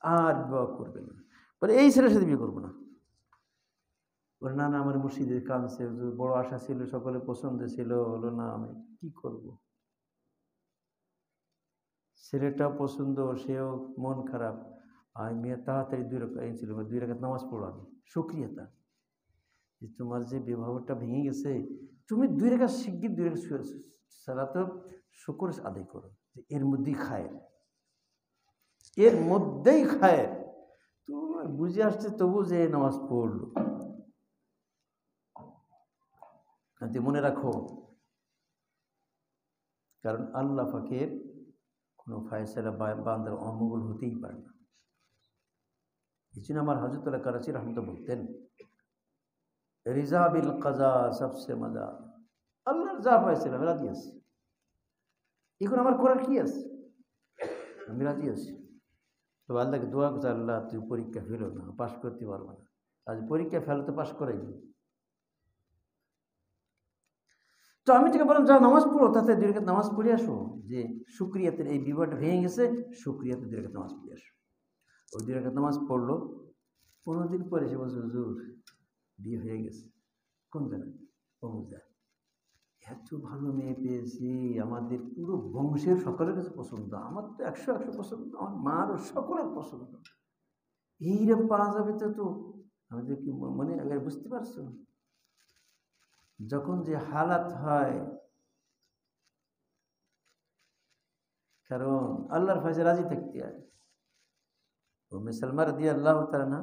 আর বিবাহ করবে না। বলে এই ছেলের সাথে বিয়ে করবো না। ওর না আমার মুর্শিদের কাঁদছে, বড় আশা ছিল, সকলে পছন্দ ছিল, হলো না, আমি কি করব। ছেলেটা পছন্দ, সেও মন খারাপ। আর মেয়ে তাড়াতাড়ি 2 রাকাত ছিল, 2 রাকাত নামাজ পড়ো। আমি শুকরিয়াতা যে তোমার যে বিবাহটা ভেঙে গেছে, তুমি 2 রাকাত শিগগির 2 রাকাত সালাত শুকর আদায় করো, যে এর মধ্যেই খায়ের, এর মধ্যেই খায়ের। তো বুঝে আসছে, তবু যে নামাজ পড়লো। মনে রাখো, কারণ আল্লাহ পাকের কোনো ফায়সালা বান্দার অমঙ্গল হতেই পারে না। এই জন্য আমার হযরতুল্লাহ কারাচি রহমতুল্লাহ বলতেন, রিজা বিল কাজা সবসে মজা। আল্লাহর যা ফায়সালা আমি রাজি আছি, এখন আমার করার কি আছে, আমি রাজি আছি। তো আল্লাহকে দোয়া করছে, আল্লাহ তুই পরীক্ষা ফেলো না, পাশ করতে পারবো না। আজ পরীক্ষা ফেলো তো পাশ করাই। তো আমি তোকে বললাম, যা নামাজ পড়ো, তাতে 2 রাকাত নামাজ পড়ে আসো, যে শুকরিয়াতের এই বিবাহটা ভেঙে গেছে, শুকরিয়াতে 2 রাকাত নামাজ পড়ে আসো। ওই 2 রাকাত নামাজ পড়লো। 15 দিন পরে সে বলছে, হুজুর বিয়ে হয়ে গেছে। কোন জায়গায়? অমুক জায়গায়। এত ভালো মেয়ে পেয়েছি, আমাদের পুরো বংশের সকলের কাছে পছন্দ, আমার তো 100 পছন্দ, আমার মারও সকলের পছন্দ। এইরকম পাওয়া যাবে তো আমাদের কি মনে বুঝতে পারছো? যখন যে হালাত হয়, কারণ আল্লাহর ফায়সালা রাজি থাকতে হয়। উম্মে সালমা রাদিয়াল্লাহু তাআলা না,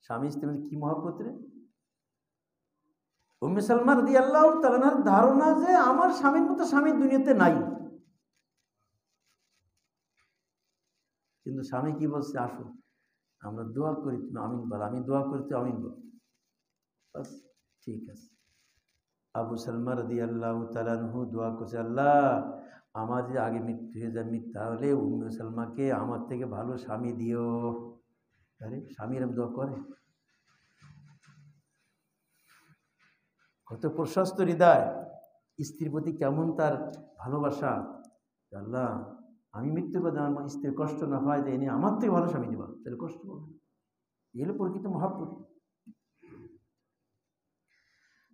স্বামী স্ত্রীর কি মহব্বত রে। উম্মে সালমা রাদিয়াল্লাহু তাআলার ধারণা যে আমার স্বামীর মতো স্বামী দুনিয়াতে নাই। কিন্তু স্বামী কি বলছে, আসো আমরা দোয়া করি, তুমি আমিন বল, আমি দোয়া করি তুই আমিন বল, বাস ঠিক আছে। আবু সালমা রাদিয়াল্লাহু তাআলা আনহু দোয়া করছে, আল্লাহ আমার যে আগে মৃত্যু হয়ে যায়, তাহলে উম্মে সালমাকে আমার থেকে ভালো স্বামী দিও। আরে স্বামী এরকম দোয়া করে? কত প্রশস্ত হৃদয়, স্ত্রীর প্রতি কেমন তার ভালোবাসা। আল্লাহ আমি মৃত্যুর পর আমার স্ত্রীর কষ্ট না হয়, যে এনে আমার থেকে ভালো স্বামী দিবা, তাহলে কষ্ট পাবে। এগুলো প্রকৃত মহব্বত।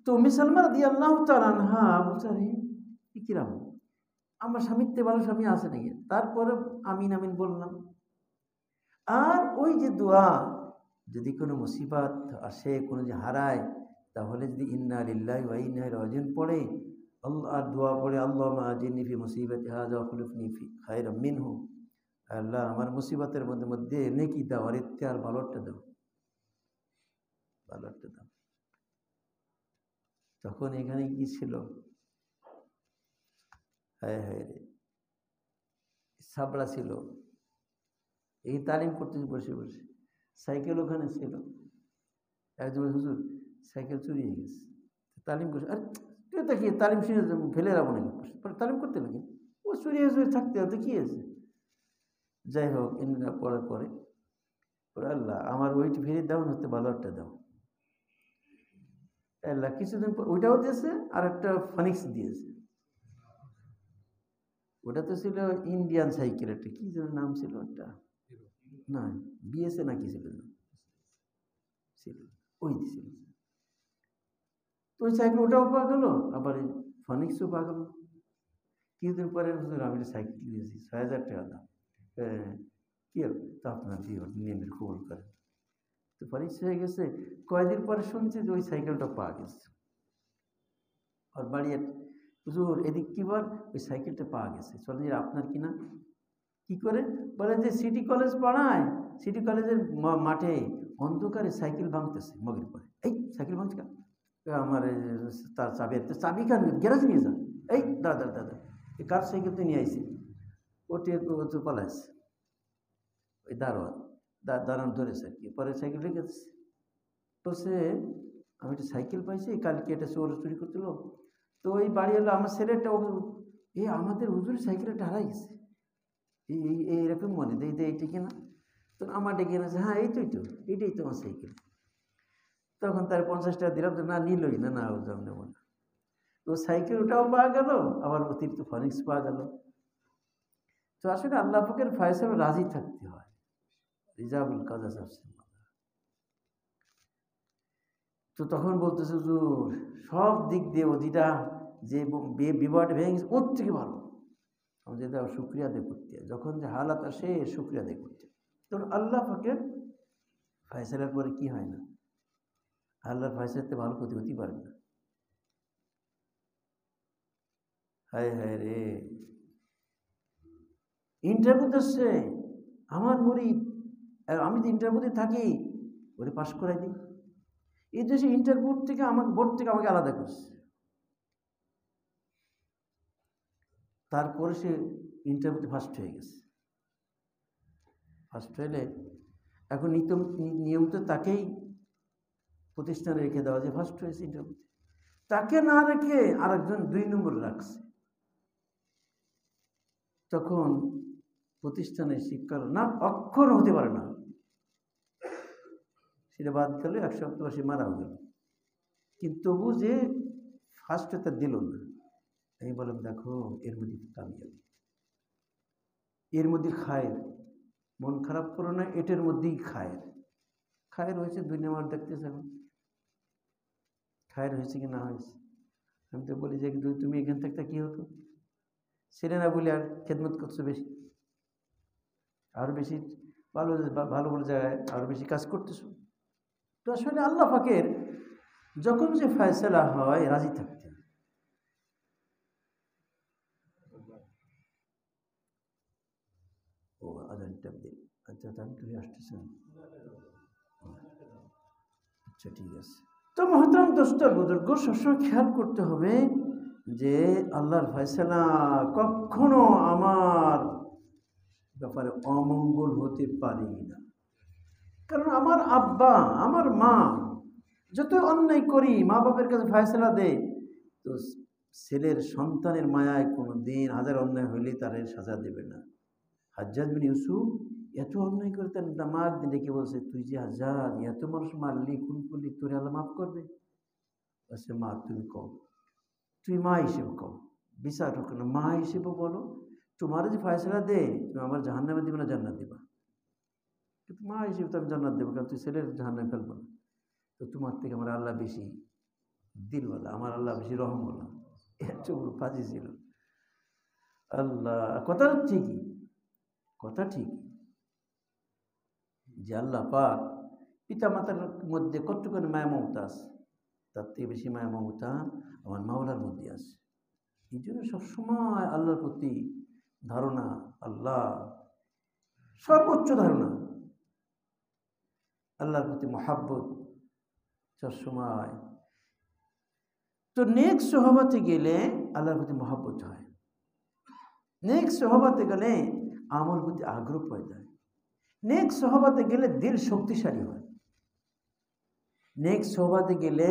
তো উম্মে সালমা রাদিয়াল্লাহু তাআলা আনহা বলছে, কিরাম আমার স্বামীর থেকে ভালো স্বামী আছে নাকি? তারপরে আমিন আমিন বললাম। আর ওই যে দোয়া, যদি কোনো মুসিবত আসে, কোনো যে হারায়, তাহলে যদি ইন্না লিল্লাহি ওয়া ইন্না ইলাইহি রাজিউন পড়ে, আল্লাহ আর দোয়া পড়ে, আল্লাহুম্মা আজিরনি ফি মুসিবাতি হাযা ওয়া খুলিফনি ফি খায়রাম মিনহু। আল্লাহ আমার মুসিবতের মধ্যে নেকি দাও, আর এতে আর ভালোটা দাও, ভালোটা দাও। তখন এখানে কি ছিল, হায় হায় রে, সাবড়া ছিল। এই তালিম করতে বসে বসে, সাইকেল ওখানে ছিল। একজন হুজুর সাইকেল চুরি হয়ে গেছে, তালিম করছে। আর তুই তো কি তালিম শুনে ফেলে রাখবো নাকি, তালিম করতে নাকি, ও চুরি হয়ে থাকতে হতো, কি আছে। যাই হোক, ইন্দিরা পড়ার পরে আল্লাহ আমার ওইটি ফিরে দাও, হতে ভালো একটা দাও। আল্লাহ কিছুদিন পর ওইটাও দিয়েছে, আর একটা ফনিক্স দিয়েছে। ওটা তো ছিল ইন্ডিয়ান সাইকেল, একটা কি যেন নাম ছিল, ওটা না বিএসএ না কি ছিল, ওই ছিল। তো ওই সাইকেল ওটাও পাওয়া গেল, আবার ফনিক্সও পাওয়া গেল। কিছুদিন পরে আমি সাইকেল দিয়েছি, ৬,০০০ টাকা দাম। কি তো আপনার দিয়ে নিয়মের কবুল করেন। তো ফনিক্স হয়ে গেছে। কয়েকদিন পরে শুনছি যে ওই সাইকেলটা পাওয়া গেছে। আর বাড়ি হুজুর এদিক কি বল, ওই সাইকেলটা পাওয়া গেছে, চলেন যে আপনার কিনা। কি করে বলেন, যে সিটি কলেজ পড়ায়, সিটি কলেজের মাঠে অন্ধকারে সাইকেল ভাঙতেছে মগের পরে। এই সাইকেল ভাঙছে কেন? আমার তার চাবি কেন, গ্যারাজ নিয়ে যান। এই দাদা দাদা এই কার সাইকেল তো নিয়ে আইসি ওটি তো পালাইছে ওই দারোয়ান দাঁড়ান ধরেছে আর কি, পরে সাইকেল রেখে গেছে। বলছে আমি একটা সাইকেল পাইছি, কালকে এটা চুরি করছিল, তো ওই বাড়ি হলো আমার ছেলেটা আমাদের হুজুরের সাইকেলটা হারাই গেছে, এইরকম মনে দেয় এইটা কিনা, তো আমার ডেকে এনেছে, হ্যাঁ এই তো এইটাই তো আমার সাইকেল। তখন তার 50 টাকা দিলাম, তো না নিলই না ও যাও নেব না। তো সাইকেল ওটাও পাওয়া গেল, আবার অতিরিক্ত ফনিক্স পাওয়া গেল। তো আসলে আল্লাহ পাকের ফয়সালা রাজি থাকতে হয়, রিজাবুল কাজা সাবসিন। তো তখন বলতেছে হুজুর সব দিক দিয়ে যেটা যে বিবাহটা ভেঙে গেছে ওর থেকে ভালো, আমাদের যেটা শুক্রিয়া আদায় করতে হয়, যখন যে হালাত আসে শুক্রিয়া আদায় করতে হয়। তখন আল্লাহ পাকের ফয়সালার পরে কি হয় না, আল্লাহর ফয়সালাতে ভালো ক্ষতি হতেই পারে না। হায় হায় রে, ইন্টারভিউ দিচ্ছে আমার মুরিদ, আমি তো ইন্টারভিউতে থাকি, ওরে পাশ করাই দিই। এই দেশে ইন্টারভিউ থেকে আমাকে বোর্ড থেকে আমাকে আলাদা করছে, তারপরে সে ইন্টারভিউতে ফার্স্ট হয়ে গেছে। ফার্স্ট হলে এখন নিয়মিত তাকেই প্রতিষ্ঠানে রেখে দেওয়া, যে ফার্স্ট হয়েছে ইন্টারভিউতে, তাকে না রেখে আরেকজন 2 নম্বর রাখছে। তখন প্রতিষ্ঠানে শিক্ষার না অক্ষর হতে পারে না, সেটা বাদ গেল, 1 সপ্তাহ সে মারাও গেল, কিন্তু তবু যে ফার্স্ট তার দিল না। আমি বললাম দেখো এর মধ্যে কামিয়াবি, এর মধ্যে খায়ের, মন খারাপ করো না, এটার মধ্যেই খায়ের হয়েছে। 2 নম্বর দেখতেছে, এখন খায়ের হয়েছে কি না হয়েছে। আমি তো বলি যে তুমি এখান থেকে কি হতো, ছেলে না বলে আর খেদমত করছো বেশি, আরো বেশি ভালো ভালো ভালো জায়গায় আরো বেশি কাজ করতেছো। তো আসলে আল্লাহ পাকের যখন যে ফয়সালা হয় রাজি থাকতে হয়। ও আজানটা দিন, আচ্ছা তাহলে তুমি আসতেছেন, আচ্ছা ঠিক আছে। তো মহতরম দোস্ত বুজুর্গ, সবসময় খেয়াল করতে হবে যে আল্লাহর ফয়সালা কখনো আমার ব্যাপারে অমঙ্গল হতে পারে না। কারণ আমার আব্বা আমার মা যত অন্যায় করি, মা বাপের কাছে ফয়সালা দেয়, তো ছেলের সন্তানের মায়ায় কোনো দিন হাজার অন্যায় হইলে তারে সাজা দেবে না। হাজ্জাজ বিন ইউসুফ এত অন্যায় করে তার দামাক ডেকে বলছে, তুই যে হাজ্জাজ এত মানুষ মারলি, খুন করলি, তোরে আল্লাহ মাফ করবে? বলছে মা তুমি কও, তুই মা হিসেবে কও, বিচার হোক না, মা হিসেবে বলো, তোমার যে ফয়সালা দে, তুমি আমার জাহান্নামে দিবে না জান্নাত দিবা? কিন্তু মা হিসেবে তো আমি জান্নাত দেবো, কারণ তুই ছেলের জাহান্নামে ফেলবো না। তো তোমার থেকে আমার আল্লাহ বেশি দিলওয়ালা, আমার আল্লাহ বেশি রহমওয়ালা। এত বড় ফাজি ছিল আল্লাহ। কথা ঠিকই, কথা ঠিক যে আল্লাহ পাক পিতা মাতার মধ্যে কতটুকুনি মায়া মমতা আছে, তার থেকে বেশি মায়া মমতা আমার মাওলার মধ্যে আছে। এই জন্য সবসময় আল্লাহর প্রতি ধারণা, আল্লাহ সর্বোচ্চ ধারণা, আল্লাহর প্রতি মহাব্বত সবসময়। তো নেক সোহবতে গেলে আল্লাহর প্রতি মহাব্বত হয়, নেক সোহবতে গেলে আমল প্রতি আগ্রহ পয়দা হয়, নেক সোহবতে গেলে দিল শক্তিশালী হয়, নেক সোহবতে গেলে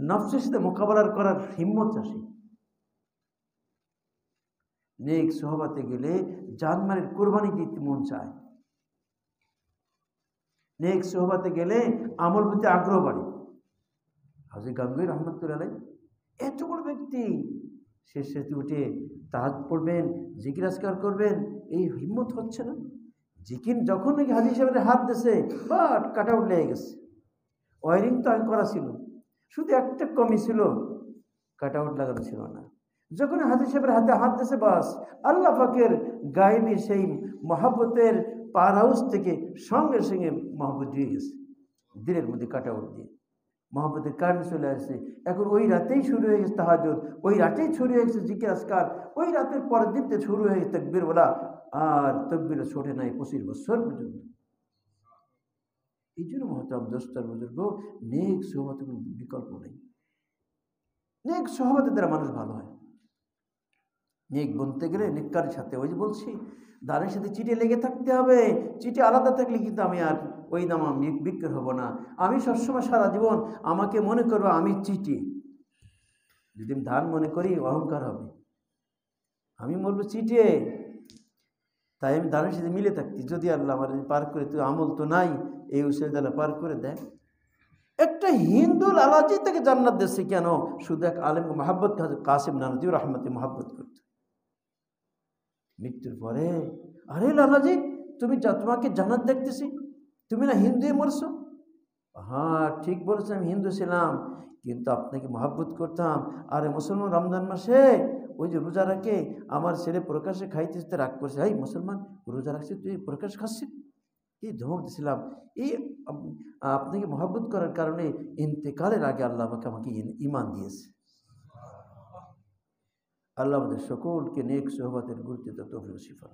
নফসের সাথে মোকাবেলা করার হিম্মত আসে, নেক সোহবতে গেলে জানমালের কোরবানি দিতে মন চায়, নেক সোহবতে গেলে আমল প্রতি আগ্রহ বাড়ে। হাজী গাঙ্গুহি রহমতুল্লাহ আলাইহি এত বড় ব্যক্তি, শেষ রাতে উঠে তাহাজ্জুদ পড়বেন, জিকির আজকার করবেন, এই হিম্মত হচ্ছে না। জিকির যখন নাকি হাজী সাহেবের হাত দিয়েছে, বাট কাট আউট লেগে গেছে, ওয়ারিং তো আগে করা ছিল, শুধু একটা কমি ছিল, কাট আউট লাগানো ছিল না। যখন হাজী সাহেবের হাতে হাত দিয়েছে, বাস আল্লাহ পাকের গায়েবী সেই মহাব্বতের পাওয়ার হাউস থেকে সঙ্গে সঙ্গে মহাব্বত দিয়ে গেছে দিলের মধ্যে, কাট আউট দিয়ে মহাব্বতের কারণ চলে আসছে। এখন ওই রাতেই শুরু হয়ে গেছে তাহাজ্জুদ, ওই রাতেই শুরু হয়ে গেছে জিকির আজকার, ওই রাতের পরের দিন থেকে শুরু হয়ে গেছে তাকবীর বলা, আর তাকবীর ছোটে নাই 25 বছর পর্যন্ত। এই জন্য মহতারাম দোস্ত বুজুর্গ, নেক সোহবতের কোনো বিকল্প নেই। নেক সোহবতের দ্বারা মানুষ ভালো হয়। নেক গুনতে গেলে নেককারের সাথে, ওই যে বলছি দানের সাথে চিটে লেগে থাকতে হবে। চিটে আলাদা থাকলে কিন্তু আমি আর ওই দাম আমি বিক্রি হব না। আমি সবসময় সারা জীবন আমাকে মনে করবো আমি চিটি। যদি আমি ধান মনে করি অহংকার হবে, আমি বলবো চিটে। তাই আমি দানের সাথে মিলে থাকতি। যদি আল্লাহ আমার পার করে, তুই আমল তো নাই, এই উসেদ আল্লাহ পার করে দেয়। একটা হিন্দু লালাজি থেকে জান্নাত দিচ্ছে কেন? শুধু এক আলেম মহাব্বত, কাসিম নানজি রহমতে মহাব্বত করত। মৃত্যুর পরে, আরে লালাজি তুমি তোমাকে জান্নাত দেখতেছি, তুমি না হিন্দুই মরছো? হ্যাঁ ঠিক বলেছো, আমি হিন্দু ছিলাম, কিন্তু আপনাকে মহাব্বত করতাম। আরে মুসলমান রমজান মাসে ওই যে রোজা রাখে, আমার ছেলে প্রকাশে খাইতে রাগ করছে, এই মুসলমান রোজা রাখছে, তুই প্রকাশ খাচ্ছিস, এই ধমক দিছিলাম। এই আপনাকে মহাব্বত করার কারণে ইন্তেকালের আগে আল্লাহ আমাকে ঈমান দিয়েছে। আল্লাহ আমাদের সকলকে নেক সোহবতের গুরুত্ব তৌফিক নসিব ফরমান।